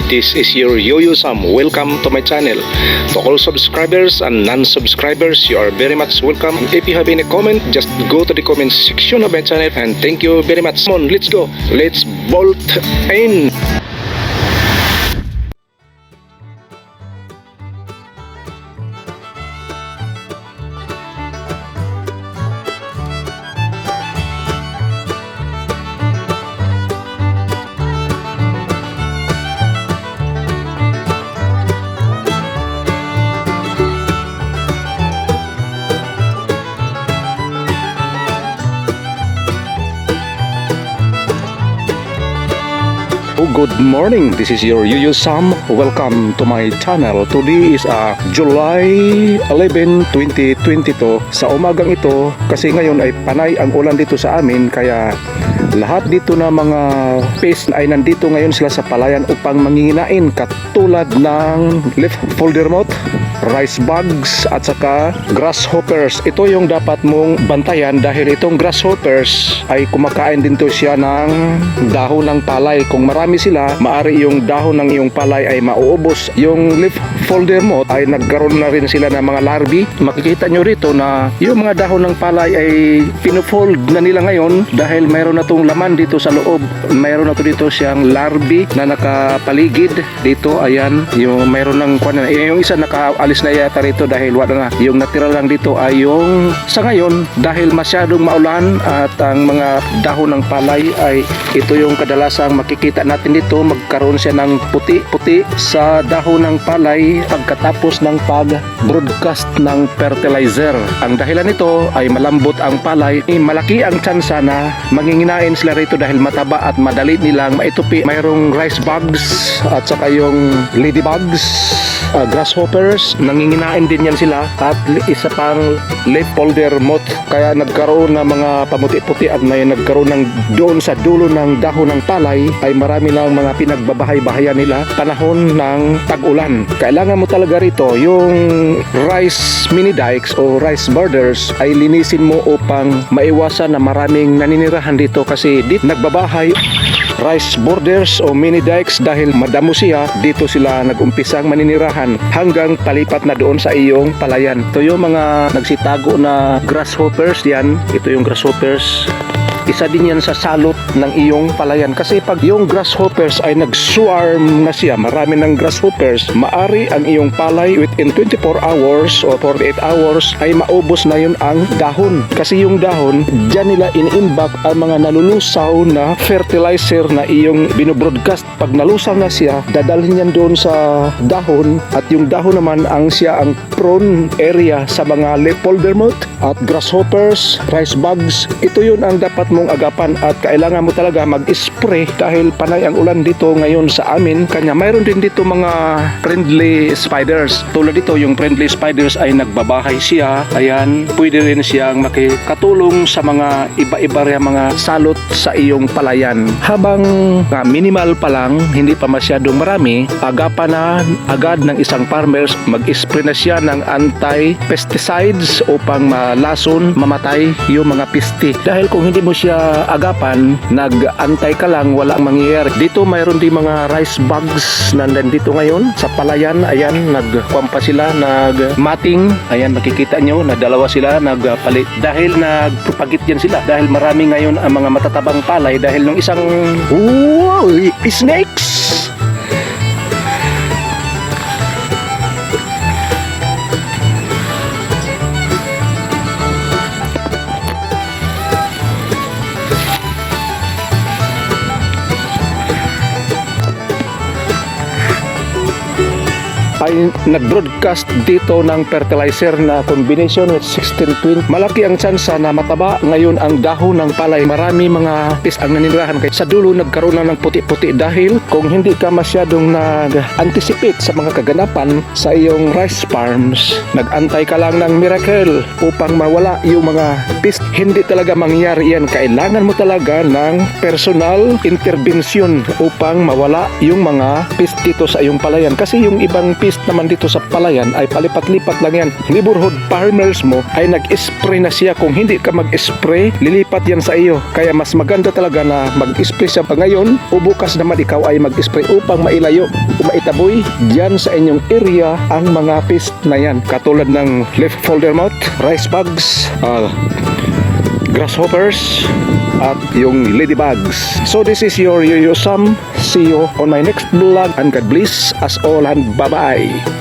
This is your Yo-Yo Sam. Welcome to my channel. To all subscribers and non-subscribers, you are very much welcome. If you have any comment, just go to the comment section of my channel and thank you very much. Come on, let's go. Let's bolt in. Good morning, this is your Yo-Yo Sam. Welcome to my channel. Today is July 11, 2022. Sa umagang ito, kasi ngayon ay panay ang ulan dito sa amin, kaya lahat dito na mga fish ay nandito ngayon sila sa palayan upang manginginain, katulad ng leaf folder moth, rice bugs at saka grasshoppers. Ito yung dapat mong bantayan dahil itong grasshoppers ay kumakain din to siya ng dahon ng palay. Kung marami sila, maari yung dahon ng iyong palay ay mauubos. Yung leaf folder moth ay nagkaroon na rin sila ng mga larvae. Makikita nyo rito na yung mga dahon ng palay ay pinufold na nila ngayon dahil mayroon na itong laman dito sa loob. Mayroon na to dito siyang larvae na nakapaligid dito. Ayan, yung mayroon ng yung isa nakaalis na yata rito dahil wala na. Yung natira lang dito ay yung sa ngayon dahil masyadong maulan at ang mga dahon ng palay ay ito yung kadalasang makikita natin dito. Magkaroon siya ng puti-puti sa dahon ng palay pagkatapos ng pag-broadcast ng fertilizer. Ang dahilan nito ay malambot ang palay. Malaki ang tsansa na manginginain sila rito dahil mataba at madali nilang maitupi. Mayroong rice bugs at saka yung ladybugs, grasshoppers, nanginginain din yan sila, at isa pang leaf folder moth. Kaya nagkaroon ng mga pamuti-puti at may nagkaroon ng doon sa dulo ng dahon ng palay ay marami lang mga pinagbabahay-bahayan nila panahon ng tag-ulan. Kailangan mo talaga rito yung rice mini dikes o rice borders ay linisin mo upang maiwasan na maraming naninirahan dito, kasi dito nagbabahay rice borders o mini dikes dahil madamo siya. Dito sila nag-umpisang maninirahan hanggang palipat na doon sa iyong palayan. Ito yung mga nagsitago na grasshoppers yan. Ito yung grasshoppers. Isa din yan sa salot ng iyong palayan, kasi pag yung grasshoppers ay nag-swarm na siya, marami ng grasshoppers, maari ang iyong palay within 24 hours o 48 hours ay maubos na yun ang dahon. Kasi yung dahon, dyan nila iniimbak ang mga nalulusaw na fertilizer na iyong binobroadcast. Pag nalusaw na siya, dadalhin yan doon sa dahon, at yung dahon naman ang siya ang prone area sa mga leaf folder moth at grasshoppers, rice bugs. Ito yun ang dapat mong agapan, at kailangan mo talaga mag-spray dahil panay ang ulan dito ngayon sa amin. Kanya mayroon din dito mga friendly spiders. Tulad dito, yung friendly spiders ay nagbabahay siya. Ayan, pwede rin siyang makikatulong sa mga iba-iba mga salot sa iyong palayan. Habang minimal pa lang, hindi pa masyadong marami, agapan na agad ng isang farmers, mag-spray na siya ng anti-pesticides upang malason, mamatay yung mga pesti. Dahil kung hindi mo siya agapan, nag-antay ka lang, walang mangyayari. Dito mayroon din mga rice bugs na nandito ngayon sa palayan. Ayan, nagkwampa sila, nagmating. Ayan, makikita nyo na dalawa sila nagpalit dahil nagpropagate yan sila dahil marami ngayon ang mga matatabang palay dahil nung isang snakes. Ay nag-broadcast dito ng fertilizer na combination with 1620. Malaki ang tsansa na mataba ngayon ang dahon ng palay. Marami mga pis ang naninirahan, kaya sa dulo nagkaroon na ng puti-puti dahil kung hindi ka masyadong nag-anticipate sa mga kaganapan sa iyong rice farms, nag-antay ka lang ng miracle upang mawala yung mga pis. Hindi talaga mangyayari yan. Kailangan mo talaga ng personal intervention upang mawala yung mga pis dito sa iyong palayan, kasi yung ibang pis pest naman dito sa palayan ay palipat-lipat lang yan. Neighborhood farmers mo ay nag-spray na siya. Kung hindi ka mag-spray, lilipat yan sa iyo. Kaya mas maganda talaga na mag-spray siya ngayon o bukas naman ikaw ay mag-spray upang mailayo o maitaboy dyan sa inyong area ang mga pest na yan. Katulad ng leaf folder moth, rice bugs, grasshoppers, at yung ladybugs. So this is your Sam. See you on my next vlog and God bless us all and bye-bye.